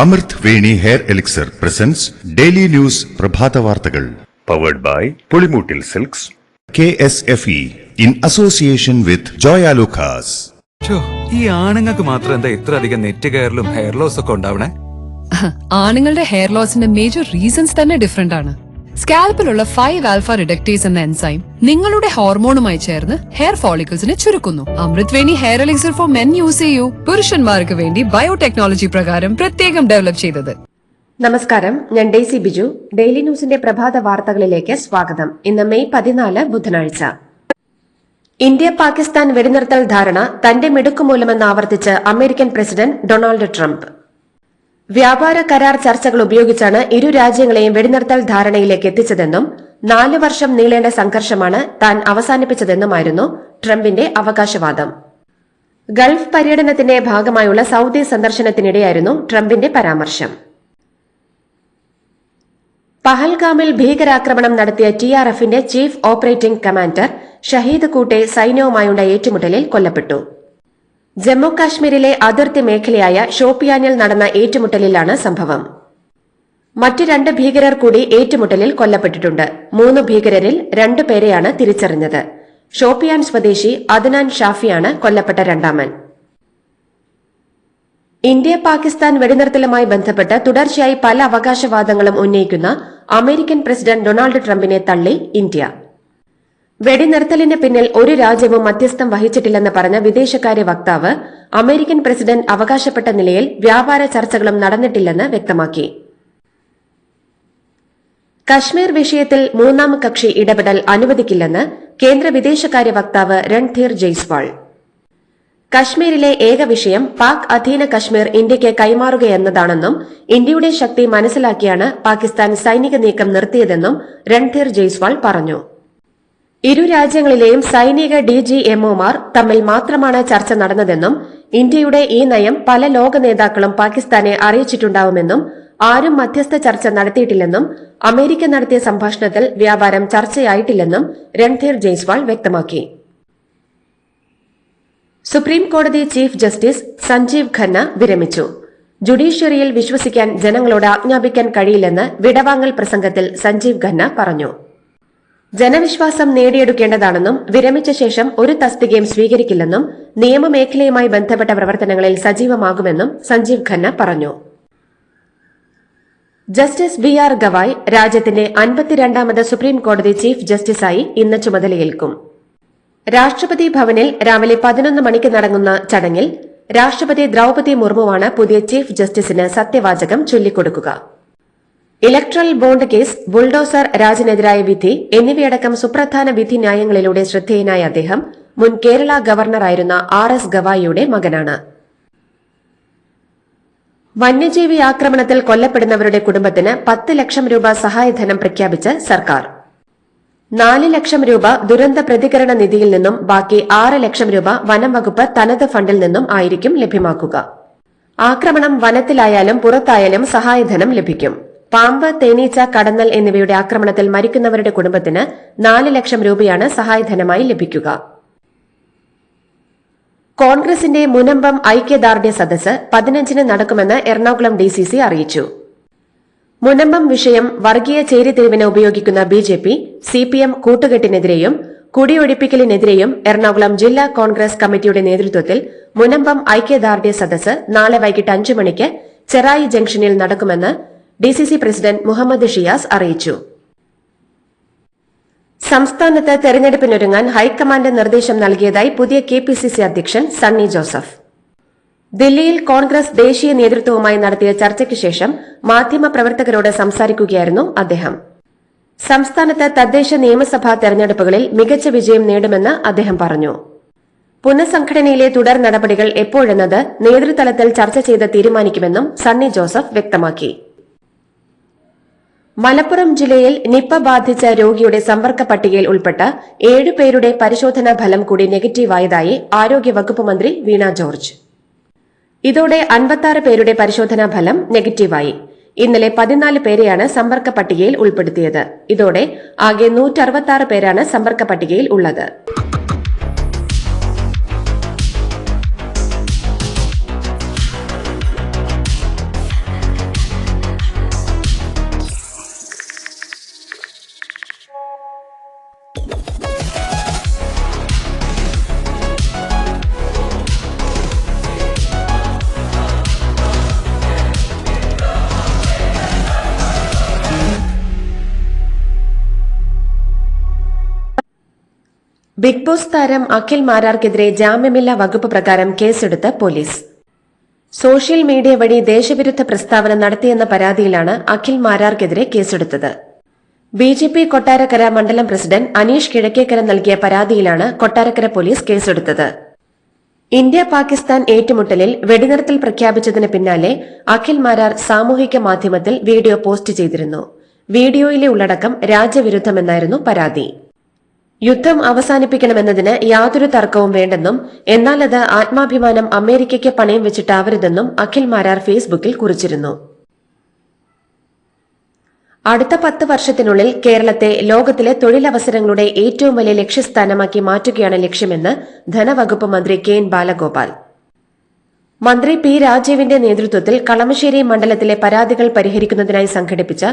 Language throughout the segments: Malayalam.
അമൃത് Veni hair elixir presents daily news പ്രഭാത വാർത്തകൾ powered by Pulimoottil silks KSFE in association with Joya Lucas. ഈ ആണുങ്ങൾക്ക് മാത്രം എന്താ ഇത്ര അധികം നെറ്റ് കെയറിലും ഹെയർ ലോസ് ഒക്കെ ഉണ്ടാവണേ? ആണുങ്ങളുടെ ഹെയർ ലോസിന്റെ മേജർ റീസൺസ് തന്നെ ഡിഫറെന്റ് ആണ്. സ്കാൽപ്പിലുള്ള 5 ആൽഫ റിഡക്ടേസ് എന്ന എൻസൈം നിങ്ങളുടെ ഹോർമോണുമായി ചേർന്ന് ഹെയർ ഫോളിക്കിൾസിനെ ചുരുക്കുന്നു. Amrutveni hair elixir for men use ചെയ്യൂ. പുരുഷന്മാർക്ക് വേണ്ടി ബയോടെക്നോളജി പ്രകാരം പ്രത്യേകം ഡെവലപ്പ് ചെയ്തത്. നമസ്കാരം, ഞാൻ ഡെയ്സി ബിജു. ഡെയിലി ന്യൂസിന്റെ പ്രഭാത വാർത്തകളിലേക്ക് സ്വാഗതം. ഇന്ന് മെയ് 14 ബുധനാഴ്ച. ഇന്ത്യ പാകിസ്ഥാൻ വെടിനിർത്തൽ ധാരണ തന്റെ മിടുക്കുമൂലമെന്ന് ആവർത്തിച്ച് അമേരിക്കൻ പ്രസിഡന്റ് ഡൊണാൾഡ് ട്രംപ്. വ്യാപാര കരാർ ചർച്ചകൾ ഉപയോഗിച്ചാണ് ഇരു രാജ്യങ്ങളെയും വെടിനിർത്തൽ ധാരണയിലേക്ക് എത്തിച്ചതെന്നും 4 വർഷം നീളേണ്ട സംഘർഷമാണ് താൻ അവസാനിപ്പിച്ചതെന്നുമായിരുന്നു ട്രംപിന്റെ അവകാശവാദം. ഗൾഫ് പര്യടനത്തിന്റെ ഭാഗമായുള്ള സൌദി സന്ദർശനത്തിനിടെയായിരുന്നു ട്രംപിന്റെ പരാമർശം. പഹൽഗാമിൽ ഭീകരാക്രമണം നടത്തിയ TRFന്റെ ചീഫ് ഓപ്പറേറ്റിംഗ് കമാൻഡർ ഷഹീദ് കൂട്ടെ സൈന്യവുമായുള്ള ഏറ്റുമുട്ടലിൽ കൊല്ലപ്പെട്ടു. ജമ്മു കാശ്മീരിലെ അതിർത്തി മേഖലയായ ഷോപ്പിയാനിൽ നടന്ന ഏറ്റുമുട്ടലിലാണ് സംഭവം. മറ്റു 2 ഭീകരർ കൂടി ഏറ്റുമുട്ടലിൽ കൊല്ലപ്പെട്ടിട്ടുണ്ട്. 3 ഭീകരരിൽ 2 പേരെയാണ് തിരിച്ചറിഞ്ഞത്. ഷോപ്പിയാൻ സ്വദേശി അദ്നാൻ ഷാഫിയാണ് കൊല്ലപ്പെട്ട രണ്ടാമൻ. ഇന്ത്യ പാകിസ്ഥാൻ വെടിനിർത്തലുമായി ബന്ധപ്പെട്ട് തുടർച്ചയായി പല അവകാശവാദങ്ങളും ഉന്നയിക്കുന്ന അമേരിക്കൻ പ്രസിഡന്റ് ഡൊണാൾഡ് ട്രംപിനെ തള്ളി ഇന്ത്യ. വെടിനിർത്തലിന് പിന്നിൽ ഒരു രാജ്യവും മധ്യസ്ഥം വഹിച്ചിട്ടില്ലെന്ന് പറഞ്ഞ വിദേശകാര്യ വക്താവ് അമേരിക്കൻ പ്രസിഡന്റ് അവകാശപ്പെട്ട നിലയിൽ വ്യാപാര ചർച്ചകളും നടന്നിട്ടില്ലെന്ന് വ്യക്തമാക്കി. കശ്മീർ വിഷയത്തിൽ മൂന്നാം കക്ഷി ഇടപെടൽ അനുവദിക്കില്ലെന്ന് കേന്ദ്ര വിദേശകാര്യ വക്താവ് രൺധീർ ജയ്സ്വാൾ. കശ്മീരിലെ ഏക വിഷയം പാക് അധീന കശ്മീർ ഇന്ത്യയ്ക്ക് കൈമാറുകയെന്നതാണെന്നും ഇന്ത്യയുടെ ശക്തി മനസ്സിലാക്കിയാണ് പാകിസ്ഥാൻ സൈനിക നീക്കം നിർത്തിയതെന്നും രൺധീർ ജയ്സ്വാൾ പറഞ്ഞു. ഇരു രാജ്യങ്ങളിലെയും സൈനിക DGMOമാർ തമ്മിൽ മാത്രമാണ് ചർച്ച നടന്നതെന്നും ഇന്ത്യയുടെ ഈ നയം പല ലോക നേതാക്കളും പാകിസ്ഥാനെ അറിയിച്ചിട്ടുണ്ടാവുമെന്നും ആരും മധ്യസ്ഥ ചർച്ച നടത്തിയിട്ടില്ലെന്നും അമേരിക്ക നടത്തിയ സംഭാഷണത്തിൽ വ്യാപാരം ചർച്ചയായിട്ടില്ലെന്നും രൺധീർ ജയ്സ്വാൾ വ്യക്തമാക്കി. സുപ്രീം കോടതി ചീഫ് ജസ്റ്റിസ് സഞ്ജീവ് ഖന്ന വിരമിച്ചു. ജുഡീഷ്യറിയിൽ വിശ്വസിക്കാൻ ജനങ്ങളോട് ആജ്ഞാപിക്കാൻ കഴിയില്ലെന്ന് വിടവാങ്ങൽ പ്രസംഗത്തിൽ സഞ്ജീവ് ഖന്ന പറഞ്ഞു. ജനവിശ്വാസം നേടിയെടുക്കേണ്ടതാണെന്നും വിരമിച്ച ശേഷം ഒരു തസ്തികയും സ്വീകരിക്കില്ലെന്നും നിയമമേഖലയുമായി ബന്ധപ്പെട്ട പ്രവർത്തനങ്ങളിൽ സജീവമാകുമെന്നും സഞ്ജീവ് ഖന്ന പറഞ്ഞു. ജസ്റ്റിസ് BR ഗവായ് രാജ്യത്തിന്റെ 52ാമത് സുപ്രീം കോടതി ചീഫ് ജസ്റ്റിസായി ഇന്ന് ചുമതലയേൽക്കും. രാഷ്ട്രപതി ഭവനിൽ രാവിലെ 11 മണിക്ക് നടങ്ങുന്ന ചടങ്ങിൽ രാഷ്ട്രപതി ദ്രൌപതി മുർമുവാണ് പുതിയ ചീഫ് ജസ്റ്റിസിന് സത്യവാചകം ചൊല്ലിക്കൊടുക്കുക. ഇലക്ട്രൽ ബോണ്ട് കേസ്, ബുൾഡോസർ രാജിനെതിരായ വിധി എന്നിവയടക്കം സുപ്രധാന വിധി ന്യായങ്ങളിലൂടെ ശ്രദ്ധേയനായ അദ്ദേഹം മുൻ കേരള ഗവർണറായിരുന്ന RS ഗവായിയുടെ മകനാണ്. വന്യജീവി ആക്രമണത്തിൽ കൊല്ലപ്പെടുന്നവരുടെ കുടുംബത്തിന് 10 ലക്ഷം രൂപ സഹായധനം പ്രഖ്യാപിച്ച് സർക്കാർ. 4 ലക്ഷം രൂപ ദുരന്ത പ്രതികരണ നിധിയിൽ നിന്നും ബാക്കി 6 ലക്ഷം രൂപ വനം വകുപ്പ് തനത് ഫണ്ടിൽ നിന്നും ആയിരിക്കും ലഭ്യമാക്കുക. ആക്രമണം വനത്തിലായാലും പുറത്തായാലും സഹായധനം ലഭിക്കും. പാമ്പ്, തേനീച്ച, കടന്നൽ എന്നിവയുടെ ആക്രമണത്തിൽ മരിക്കുന്നവരുടെ കുടുംബത്തിന് 4 ലക്ഷം രൂപയാണ് സഹായധനമായി ലഭിക്കുക. കോൺഗ്രസിന്റെ മുനമ്പം ഐക്യദാർഢ്യ സദസ്സ് 15-ന് നടക്കുമെന്ന് എറണാകുളം DCC അറിയിച്ചു. മുനമ്പം വിഷയം വർഗീയ ചേരിതിരിവിന് ഉപയോഗിക്കുന്ന BJP, CPM കൂട്ടുകെട്ടിനെതിരെയും കുടിയൊഴിപ്പിക്കലിനെതിരെയും എറണാകുളം ജില്ലാ കോൺഗ്രസ് കമ്മിറ്റിയുടെ നേതൃത്വത്തിൽ മുനമ്പം ഐക്യദാർഢ്യ സദസ്സ് നാളെ വൈകിട്ട് 5 മണിക്ക് ചെറായി ജംഗ്ഷനിൽ നടക്കുമെന്ന് DCC പ്രസിഡന്റ് മുഹമ്മദ് ഷിയാസ് അറിയിച്ചു. സംസ്ഥാനത്ത് തെരഞ്ഞെടുപ്പിനൊരുങ്ങാൻ ഹൈക്കമാൻഡ് നിർദ്ദേശം നൽകിയതായി പുതിയ KPCC അധ്യക്ഷൻ സണ്ണി ജോസഫ്. ദില്ലിയിൽ കോൺഗ്രസ് ദേശീയ നേതൃത്വവുമായി നടത്തിയ ചർച്ചയ്ക്ക് ശേഷം മാധ്യമപ്രവർത്തകരോട് സംസാരിക്കുകയായിരുന്നു അദ്ദേഹം. സംസ്ഥാനത്ത് തദ്ദേശ നിയമസഭാ തെരഞ്ഞെടുപ്പുകളിൽ മികച്ച വിജയം നേടുമെന്ന് അദ്ദേഹം പറഞ്ഞു. പുനഃസംഘടനയിലെ തുടർ നടപടികൾ എപ്പോഴെന്നത് നേതൃതലത്തിൽ ചർച്ച ചെയ്ത് തീരുമാനിക്കുമെന്നും സണ്ണി ജോസഫ് വ്യക്തമാക്കി. മലപ്പുറം ജില്ലയിൽ നിപ്പ ബാധിച്ച രോഗിയുടെ സമ്പർക്ക പട്ടികയിൽ ഉൾപ്പെട്ട 7 പേരുടെ പരിശോധനാ ഫലം കൂടി നെഗറ്റീവായതായി ആരോഗ്യവകുപ്പ് മന്ത്രി വീണ ജോർജ്. ഇതോടെ 56 പേരുടെ പരിശോധനാ ഫലം നെഗറ്റീവായി. ഇന്നലെ 14 പേരെയാണ് സമ്പർക്ക പട്ടികയിൽ ഉൾപ്പെടുത്തിയത്. ഇതോടെ ആകെ 166 പേരാണ് സമ്പർക്ക പട്ടികയിൽ ഉള്ളത്. ബിഗ് ബോസ് താരം അഖിൽ മാരാർക്കെതിരെ ജാമ്യമില്ലാ വകുപ്പ് പ്രകാരം കേസെടുത്ത് പോലീസ്. സോഷ്യൽ മീഡിയ വഴി ദേശവിരുദ്ധ പ്രസ്താവന നടത്തിയെന്ന പരാതിയിലാണ് അഖിൽ മാരാർക്കെതിരെ കേസെടുത്തത്. ബിജെപി കൊട്ടാരക്കര മണ്ഡലം പ്രസിഡന്റ് അനീഷ് കിഴക്കേക്കര നൽകിയ പരാതിയിലാണ് കൊട്ടാരക്കര പോലീസ് കേസെടുത്തത്. ഇന്ത്യ പാകിസ്ഥാൻ ഏറ്റുമുട്ടലിൽ വെടിനിർത്തൽ പ്രഖ്യാപിച്ചതിന് പിന്നാലെ അഖിൽ മാരാർ സാമൂഹിക മാധ്യമത്തിൽ വീഡിയോ പോസ്റ്റ് ചെയ്തിരുന്നു. വീഡിയോയിലെ ഉള്ളടക്കം രാജ്യവിരുദ്ധമെന്നായിരുന്നു പരാതി. യുദ്ധം അവസാനിപ്പിക്കണമെന്നതിന് യാതൊരു തർക്കവും വേണ്ടെന്നും എന്നാൽ അത് ആത്മാഭിമാനം അമേരിക്കയ്ക്ക് പണയം വെച്ചിട്ടാവരുതെന്നും അഖിൽ മാരാർ ഫേസ്ബുക്കിൽ കുറിച്ചിരുന്നു. അടുത്ത 10 വർഷത്തിനുള്ളിൽ കേരളത്തെ ലോകത്തിലെ തൊഴിലവസരങ്ങളുടെ ഏറ്റവും വലിയ ലക്ഷ്യസ്ഥാനമാക്കി മാറ്റുകയാണ് ലക്ഷ്യമെന്ന് ധനവകുപ്പ് മന്ത്രി കെ എൻ ബാലഗോപാൽ. മന്ത്രി പി രാജീവിന്റെ നേതൃത്വത്തിൽ കളമശ്ശേരി മണ്ഡലത്തിലെ പരാതികൾ പരിഹരിക്കുന്നതിനായി സംഘടിപ്പിച്ച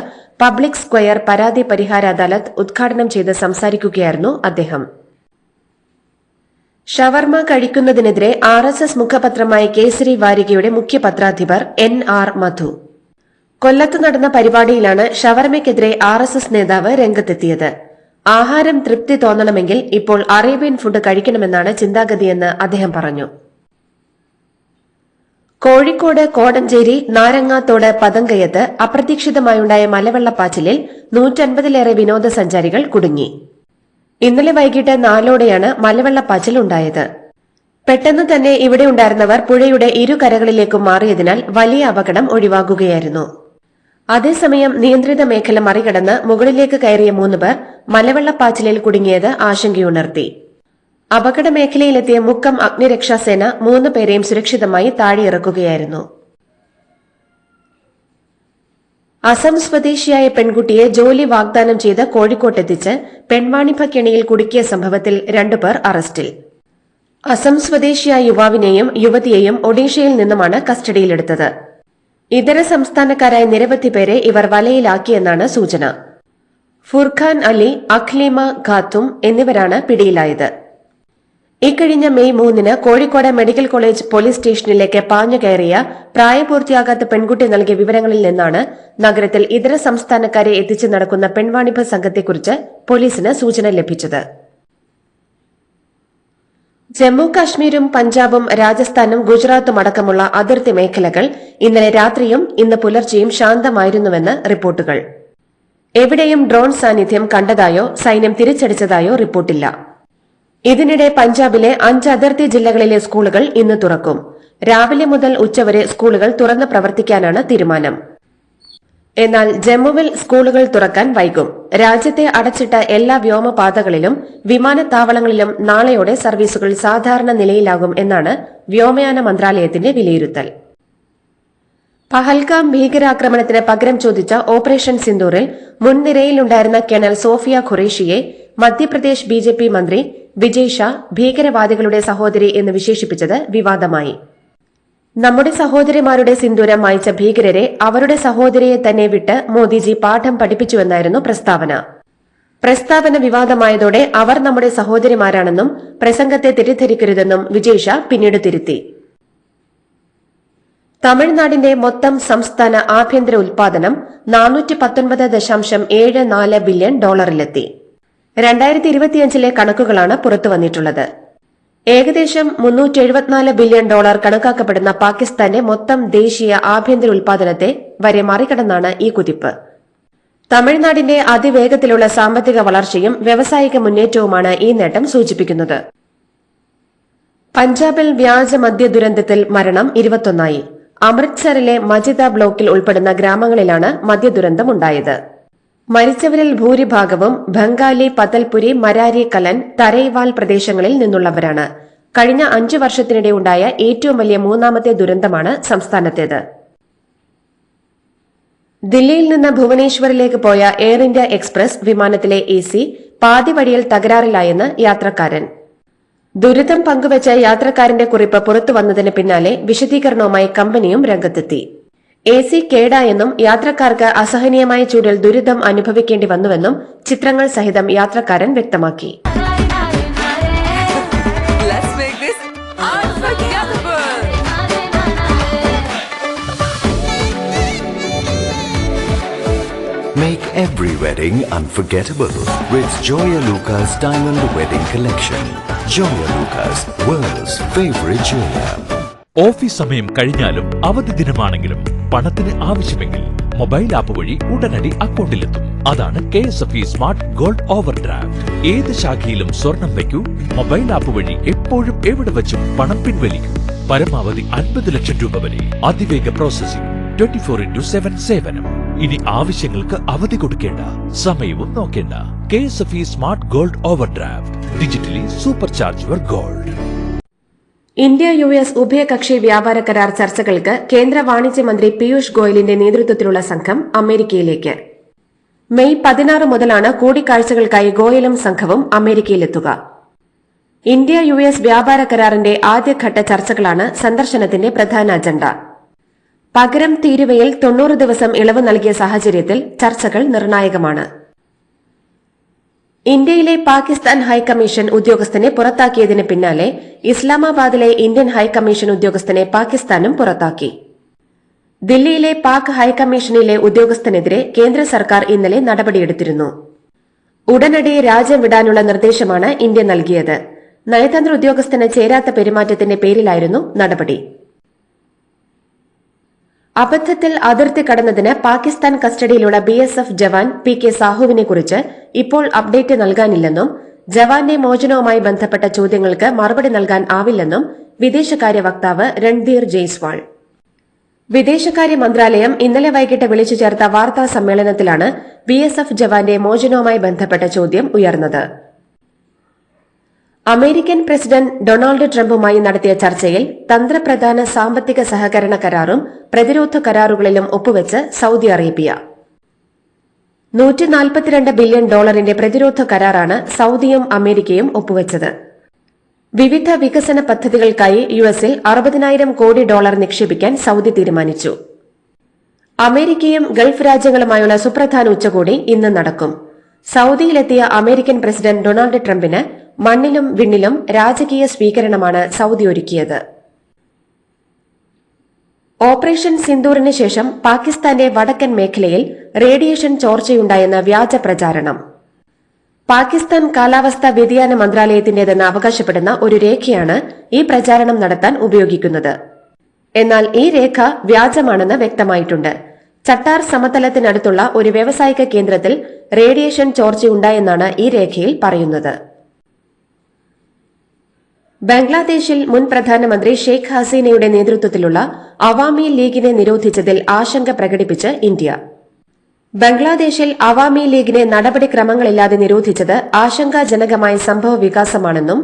പബ്ലിക് സ്ക്വയർ പരാതി പരിഹാര അദാലത്ത് ഉദ്ഘാടനം ചെയ്ത് സംസാരിക്കുകയായിരുന്നു അദ്ദേഹം. ഷവർമ കഴിക്കുന്നതിനെതിരെ RSS മുഖപത്രമായ കേസരി വാരികയുടെ മുഖ്യ പത്രാധിപർ NR മധു. കൊല്ലത്ത് നടന്ന പരിപാടിയിലാണ് ഷവർമയ്ക്കെതിരെ RSS നേതാവ് രംഗത്തെത്തിയത്. ആഹാരം തൃപ്തി തോന്നണമെങ്കിൽ ഇപ്പോൾ അറേബ്യൻ ഫുഡ് കഴിക്കണമെന്നാണ് ചിന്താഗതിയെന്ന് അദ്ദേഹം പറഞ്ഞു. കോഴിക്കോട് കോടഞ്ചേരി നാരങ്ങാത്തോട് പതങ്കയത്ത് അപ്രതീക്ഷിതമായുണ്ടായ മലവെള്ളപ്പാച്ചിലിൽ 150-ലേറെ വിനോദസഞ്ചാരികൾ കുടുങ്ങി. ഇന്നലെ വൈകിട്ട് 4-ഓടെയാണ് മലവെള്ളപ്പാച്ചിൽ ഉണ്ടായത്. പെട്ടെന്ന് തന്നെ ഇവിടെ ഉണ്ടായിരുന്നവർ പുഴയുടെ ഇരുകരകളിലേക്കും മാറിയതിനാൽ വലിയ അപകടം ഒഴിവാകുകയായിരുന്നു. അതേസമയം നിയന്ത്രിത മേഖല മറികടന്ന് മുകളിലേക്ക് കയറിയ 3 പേർ മലവെള്ളപ്പാച്ചിലിൽ കുടുങ്ങിയത് ആശങ്കയുണർത്തി. അപകട മേഖലയിലെത്തിയ മുക്കം അഗ്നിരക്ഷാസേന 3 പേരെയും സുരക്ഷിതമായി താഴെയിറക്കുകയായിരുന്നു. അസം സ്വദേശിയായ പെൺകുട്ടിയെ ജോലി വാഗ്ദാനം ചെയ്ത് കോഴിക്കോട്ടെത്തിച്ച് പെൺവാണിഭ കെണിയിൽ കുടുക്കിയ സംഭവത്തിൽ 2 പേർ അറസ്റ്റിൽ. അസം സ്വദേശിയായ യുവാവിനെയും യുവതിയെയും ഒഡീഷയിൽ നിന്നുമാണ് കസ്റ്റഡിയിലെടുത്തത്. ഇതര സംസ്ഥാനക്കാരായ നിരവധി പേരെ ഇവർ വലയിലാക്കിയെന്നാണ് സൂചന. ഫുർഖാൻ അലി, അഖ്ലീമ ഖാത്തും എന്നിവരാണ് പിടിയിലായത്. ഇക്കഴിഞ്ഞ മെയ് 3-ന് കോഴിക്കോട് മെഡിക്കൽ കോളേജ് പോലീസ് സ്റ്റേഷനിലേക്ക് പാഞ്ഞു കയറിയ പ്രായപൂർത്തിയാകാത്ത പെൺകുട്ടി നൽകിയ വിവരങ്ങളിൽ നിന്നാണ് നഗരത്തിൽ ഇതര സംസ്ഥാനക്കാരെ എത്തിച്ചു നടക്കുന്ന പെൺവാണിഭ സംഘത്തെക്കുറിച്ച് പോലീസിന് സൂചന ലഭിച്ചത്. ജമ്മു കാശ്മീരും പഞ്ചാബും രാജസ്ഥാനും ഗുജറാത്തും അടക്കമുള്ള അതിർത്തി മേഖലകൾ ഇന്നലെ രാത്രിയും ഇന്ന് പുലർച്ചെയും ശാന്തമായിരുന്നുവെന്ന് റിപ്പോർട്ടുകൾ. എവിടെയും ഡ്രോൺ സാന്നിധ്യം കണ്ടതായോ സൈന്യം തിരിച്ചടിച്ചതായോ റിപ്പോർട്ടില്ല. ഇതിനിടെ പഞ്ചാബിലെ 5 അതിർത്തി ജില്ലകളിലെ സ്കൂളുകൾ ഇന്ന് തുറക്കും. രാവിലെ മുതൽ ഉച്ചവരെ സ്കൂളുകൾ തുറന്ന് പ്രവർത്തിക്കാനാണ് തീരുമാനം. എന്നാൽ ജമ്മുവിൽ സ്കൂളുകൾ തുറക്കാൻ വൈകും. രാജ്യത്തെ അടച്ചിട്ട എല്ലാ വ്യോമപാതകളിലും വിമാനത്താവളങ്ങളിലും നാളെയോടെ സർവീസുകൾ സാധാരണ നിലയിലാകും എന്നാണ് വ്യോമയാന മന്ത്രാലയത്തിന്റെ വിലയിരുത്തൽ. പഹൽഗാം ഭീകരാക്രമണത്തിന് പകരം ചോദിച്ച ഓപ്പറേഷൻ സിന്ദൂറിൽ മുൻനിരയിലുണ്ടായിരുന്ന കേണൽ സോഫിയ ഖുറേഷിയെ മധ്യപ്രദേശ് BJP മന്ത്രി വിജയ് ഷാ ഭീകരവാദികളുടെ സഹോദരി എന്ന് വിശേഷിപ്പിച്ചത് വിവാദമായി. നമ്മുടെ സഹോദരിമാരുടെ സിന്ദൂരം മായ്ച്ച ഭീകരരെ അവരുടെ സഹോദരിയെ തന്നെ വിട്ട് മോദിജി പാഠം പഠിപ്പിച്ചുവെന്നായിരുന്നു പ്രസ്താവന വിവാദമായതോടെ അവർ നമ്മുടെ സഹോദരിമാരാണെന്നും പ്രസംഗത്തെ തെറ്റിദ്ധരിക്കരുതെന്നും വിജയ് ഷാ പിന്നീട് തിരുത്തി. തമിഴ്നാടിന്റെ മൊത്തം സംസ്ഥാന ആഭ്യന്തര ഉൽപാദനം $419.74 ബില്യൺ ഡോളറിലെത്തി. 2025-ലെ കണക്കുകളാണ് പുറത്തുവന്നിട്ടുള്ളത്. ഏകദേശം $374 ബില്യൺ കണക്കാക്കപ്പെടുന്ന പാകിസ്ഥാന്റെ മൊത്തം ദേശീയ ആഭ്യന്തര ഉൽപാദനത്തെ വരെ മറികടന്നാണ് ഈ കുതിപ്പ്. തമിഴ്നാടിന്റെ അതിവേഗത്തിലുള്ള സാമ്പത്തിക വളർച്ചയും വ്യാവസായിക മുന്നേറ്റവുമാണ് ഈ നേട്ടം സൂചിപ്പിക്കുന്നത്. പഞ്ചാബിൽ വ്യാജ മദ്യ ദുരന്തത്തിൽ മരണം 21. അമൃത്സറിലെ മജിദ ബ്ലോക്കിൽ ഉൾപ്പെടുന്ന ഗ്രാമങ്ങളിലാണ് മദ്യദുരന്തമുണ്ടായത്. മരിച്ചവരിൽ ഭൂരിഭാഗവും ബംഗാലി, പതൽപുരി, മരാരി കലൻ, തരൈവാൽ പ്രദേശങ്ങളിൽ നിന്നുള്ളവരാണ്. കഴിഞ്ഞ 5 വർഷത്തിനിടെ ഉണ്ടായ ഏറ്റവും വലിയ 3ാമത്തെ ദുരന്തമാണ് സംസ്ഥാനത്തേത്. ദില്ലിയിൽ നിന്ന് ഭുവനേശ്വറിലേക്ക് പോയ എയർ ഇന്ത്യ എക്സ്പ്രസ് വിമാനത്തിലെ AC പാതിവഴിയിൽ തകരാറിലായെന്ന് യാത്രക്കാരൻ. ദുരിതം പങ്കുവച്ച യാത്രക്കാരന്റെ കുറിപ്പ് പുറത്തുവന്നതിന് പിന്നാലെ വിശദീകരണവുമായി കമ്പനിയും രംഗത്തെത്തി. AC കേടായെന്നും യാത്രക്കാർക്ക് അസഹനീയമായ ചൂടിൽ ദുരിതം അനുഭവിക്കേണ്ടി വന്നുവെന്നും ചിത്രങ്ങൾ സഹിതം യാത്രക്കാരൻ വ്യക്തമാക്കി. Make every wedding unforgettable with Joya Lucas Diamond Wedding Collection. Joya Lucas, world's favorite jeweler. Office സമയം കഴിഞ്ഞാലും അവധി ദിനമാണെങ്കിലും പണത്തിന് ആവശ്യമെങ്കിൽ മൊബൈൽ ആപ്പ് വഴി ഉടനടി അക്കൗണ്ടിലെത്തും. അതാണ് KSFE smart gold over draft. ഏത് ശാഖയിലും സ്വർണം വയ്ക്കൂ, മൊബൈൽ ആപ്പ് വഴി എപ്പോഴും എവിടെ വെച്ചും പണം പിൻവലിക്കൂ. പരമാവധി 50 ലക്ഷം രൂപ വരെ. അതിവേഗ പ്രോസസിംഗ്, 24/7 സേവനം. ഇനി ആവശ്യങ്ങൾക്ക് അവധി കൊടുക്കേണ്ട, സമയവും നോക്കേണ്ട. KSFE smart gold over draft. Digitally super charge your gold. India US ഉഭയകക്ഷി വ്യാപാര കരാർ ചർച്ചകൾക്ക് കേന്ദ്ര വാണിജ്യ മന്ത്രി പീയൂഷ് ഗോയലിന്റെ നേതൃത്വത്തിലുള്ള സംഘം അമേരിക്കയിലേക്ക്. മെയ് 16 മുതലാണ് കൂടിക്കാഴ്ചകൾക്കായി ഗോയലും സംഘവും അമേരിക്കയിലെത്തുക. ഇന്ത്യ US വ്യാപാര കരാറിന്റെ ആദ്യഘട്ട ചർച്ചകളാണ് സന്ദർശനത്തിന്റെ പ്രധാന അജണ്ട. പകരം തീരുവയിൽ 90 ദിവസം ഇളവ് നൽകിയ സാഹചര്യത്തിൽ ചർച്ചകൾ നിർണായകമാണ്. ഇന്ത്യയിലെ പാകിസ്ഥാൻ ഹൈക്കമ്മീഷൻ ഉദ്യോഗസ്ഥനെ പുറത്താക്കിയതിന് പിന്നാലെ ഇസ്ലാമാബാദിലെ ഇന്ത്യൻ ഹൈക്കമ്മീഷൻ ഉദ്യോഗസ്ഥനെ പാകിസ്ഥാനും പുറത്താക്കി. ദില്ലിയിലെ പാക് ഹൈക്കമ്മീഷനിലെ ഉദ്യോഗസ്ഥനെതിരെ കേന്ദ്ര സർക്കാർ ഇന്നലെ നടപടിയെടുത്തിരുന്നു. ഉടനടി രാജ്യം വിടാനുള്ള നിർദ്ദേശമാണ് ഇന്ത്യ നൽകിയത്. നയതന്ത്ര ഉദ്യോഗസ്ഥന് ചേരാത്ത പെരുമാറ്റത്തിന്റെ പേരിലായിരുന്നു നടപടി. അബദ്ധത്തിൽ അതിർത്തി കടന്നതിന് പാകിസ്ഥാൻ കസ്റ്റഡിയിലുള്ള BSF ജവാൻ PK സാഹുവിനെ കുറിച്ച് ഇപ്പോൾ അപ്ഡേറ്റ് നൽകാനില്ലെന്നും ജവാന്റെ മോചനവുമായി ബന്ധപ്പെട്ട ചോദ്യങ്ങൾക്ക് മറുപടി നൽകാൻ ആവില്ലെന്നും വിദേശകാര്യ വക്താവ് രൺധീർ ജയ്സ്വാൾ. വിദേശകാര്യ മന്ത്രാലയം ഇന്നലെ വൈകിട്ട് വിളിച്ചു ചേർത്ത വാർത്താ സമ്മേളനത്തിലാണ് BSF ജവാന്റെ മോചനവുമായി ബന്ധപ്പെട്ട ചോദ്യം ഉയർന്നത്. അമേരിക്കൻ പ്രസിഡന്റ് ഡൊണാൾഡ് ട്രംപുമായി നടത്തിയ ചർച്ചയിൽ തന്ത്രപ്രധാന സാമ്പത്തിക സഹകരണ കരാറും പ്രതിരോധ കരാറുകളിലും ഒപ്പുവെച്ച് സൌദി അറേബ്യ. $142 ബില്യൺ പ്രതിരോധ കരാറാണ് സൌദിയും അമേരിക്കയും ഒപ്പുവെച്ചത്. വിവിധ വികസന പദ്ധതികൾക്കായി US-ൽ $60,000 കോടി നിക്ഷേപിക്കാൻ സൌദി തീരുമാനിച്ചു. അമേരിക്കയും ഗൾഫ് രാജ്യങ്ങളുമായുള്ള സുപ്രധാന ഉച്ചകോടി ഇന്ന് നടക്കും. സൌദിയിലെത്തിയ അമേരിക്കൻ പ്രസിഡന്റ് ഡൊണാൾഡ് ട്രംപിന് മണ്ണിലും വിണ്ണിലും രാജകീയ സ്വീകരണമാണ് സൌദി ഒരുക്കിയത്. ഓപ്പറേഷൻ സിന്ദൂറിന് ശേഷം പാകിസ്ഥാന്റെ വടക്കൻ മേഖലയിൽ റേഡിയേഷൻ ചോർച്ചയുണ്ടായെന്ന വ്യാജ പ്രചാരണം. പാകിസ്ഥാൻ കാലാവസ്ഥാ വ്യതിയാന മന്ത്രാലയത്തിന്റേതെന്ന് അവകാശപ്പെടുന്ന ഒരു രേഖയാണ് ഈ പ്രചാരണം നടത്താൻ ഉപയോഗിക്കുന്നത്. എന്നാൽ ഈ രേഖ വ്യാജമാണെന്ന് വ്യക്തമായിട്ടുണ്ട്. ചട്ടാർ സമതലത്തിനടുത്തുള്ള ഒരു വ്യാവസായിക കേന്ദ്രത്തിൽ റേഡിയേഷൻ ചോർച്ചയുണ്ടായെന്നാണ് ഈ രേഖയിൽ പറയുന്നത്. ബംഗ്ലാദേശിൽ മുൻ പ്രധാനമന്ത്രി ഷെയ്ഖ് ഹസീനയുടെ നേതൃത്വത്തിലുള്ള അവാമി ലീഗിനെ നിരോധിച്ചതിൽ ആശങ്ക പ്രകടിപ്പിച്ച് ഇന്ത്യ. ബംഗ്ലാദേശിൽ അവാമി ലീഗിനെ നടപടിക്രമങ്ങളില്ലാതെ നിരോധിച്ചത് ആശങ്കാജനകമായ സംഭവ വികാസമാണെന്നും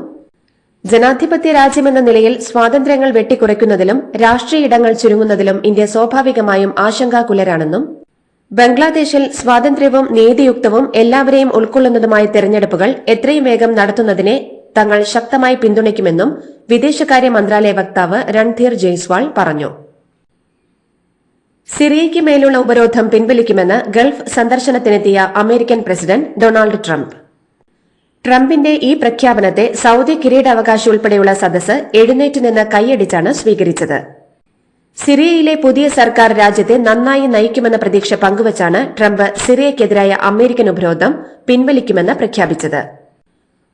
ജനാധിപത്യ രാജ്യമെന്ന നിലയിൽ സ്വാതന്ത്ര്യങ്ങൾ വെട്ടിക്കുറയ്ക്കുന്നതിലും രാഷ്ട്രീയ ഇടങ്ങൾ ചുരുങ്ങുന്നതിലും ഇന്ത്യ സ്വാഭാവികമായും ആശങ്കാകുലരാണെന്നും ബംഗ്ലാദേശിൽ സ്വാതന്ത്ര്യവും നീതിയുക്തവും എല്ലാവരെയും ഉൾക്കൊള്ളുന്നതുമായ തെരഞ്ഞെടുപ്പുകൾ എത്രയും വേഗം നടത്തുന്നതിനെ തങ്ങൾ ശക്തമായി പിന്തുണയ്ക്കുമെന്നും വിദേശകാര്യ മന്ത്രാലയ വക്താവ് രൺധീർ ജയ്സ്വാൾ പറഞ്ഞു. സിറിയയ്ക്ക് മേലുള്ള ഉപരോധം പിൻവലിക്കുമെന്ന് ഗൾഫ് സന്ദർശനത്തിനെത്തിയ അമേരിക്കൻ പ്രസിഡന്റ് ഡൊണാൾഡ് ട്രംപ്. ട്രംപിന്റെ ഈ പ്രഖ്യാപനത്തെ സൌദി കിരീടാവകാശി ഉൾപ്പെടെയുള്ള സദസ്സ് എഴുന്നേറ്റ് നിന്ന് കൈയടിച്ചാണ് സ്വീകരിച്ചത്. സിറിയയിലെ പുതിയ സർക്കാർ രാജ്യത്തെ നന്നായി നയിക്കുമെന്ന പ്രതീക്ഷ പങ്കുവച്ചാണ് ട്രംപ് സിറിയയ്ക്കെതിരായ അമേരിക്കൻ ഉപരോധം പിൻവലിക്കുമെന്ന് പ്രഖ്യാപിച്ചത്.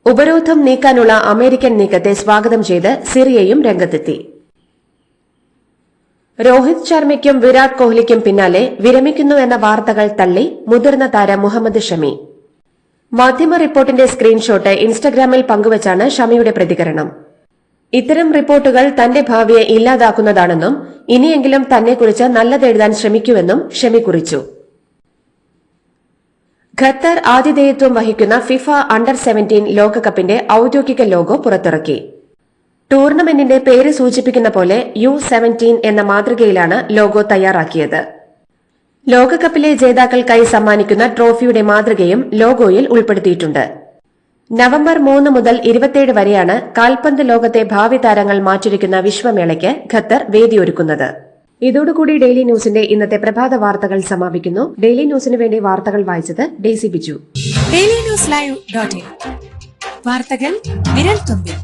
ഉപരോധം നീക്കാനുള്ള അമേരിക്കൻ നീക്കത്തെ സ്വാഗതം ചെയ്ത് സിറിയയും രംഗത്തെത്തി. രോഹിത് ശർമ്മയ്ക്കും വിരാട് കോഹ്ലിക്കും പിന്നാലെ വിരമിക്കുന്നു എന്ന വാർത്തകൾ തള്ളി മുതിർന്ന താരം മുഹമ്മദ് ഷമി. മാധ്യമ റിപ്പോർട്ടിന്റെ സ്ക്രീൻഷോട്ട് ഇൻസ്റ്റഗ്രാമിൽ പങ്കുവച്ചാണ് ഷമിയുടെ പ്രതികരണം. ഇത്തരം റിപ്പോർട്ടുകൾ തന്റെ ഭാവിയെ ഇല്ലാതാക്കുന്നതാണെന്നും ഇനിയെങ്കിലും തന്നെക്കുറിച്ച് നല്ലതെഴുതാൻ ശ്രമിക്കുമെന്നും ഷമി കുറിച്ചു. ഖത്തർ ആതിഥേയത്വം വഹിക്കുന്ന ഫിഫ അണ്ടർ-17 ലോകകപ്പിന്റെ ഔദ്യോഗിക ലോഗോ പുറത്തിറക്കി. ടൂർണമെന്റിന്റെ പേര് സൂചിപ്പിക്കുന്ന പോലെ U17 എന്ന മാതൃകയിലാണ് ലോഗോ തയ്യാറാക്കിയത്. ലോകകപ്പിലെ ജേതാക്കൾക്കായി സമ്മാനിക്കുന്ന ട്രോഫിയുടെ മാതൃകയും ലോഗോയിൽ ഉൾപ്പെടുത്തിയിട്ടുണ്ട്. നവംബർ 3 മുതൽ 27 വരെയാണ് കാൽപന്ത് ലോകത്തെ ഭാവി താരങ്ങൾ മാറ്റുരയ്ക്കുന്ന വിശ്വമേളയ്ക്ക് ഖത്തർ വേദിയൊരുക്കുന്നത്. ഇതോടുകൂടി ഡെയിലി ന്യൂസിന്റെ ഇന്നത്തെ പ്രഭാത വാർത്തകൾ സമാപിക്കുന്നു. ഡെയിലി ന്യൂസിന് വേണ്ടി വാർത്തകൾ വായിച്ചത് ഡെയ്സി ബിജു. ഡെയിലി ന്യൂസ് ലൈവ്.in വാർത്തകൾ വിരൽ തുമ്പിൽ.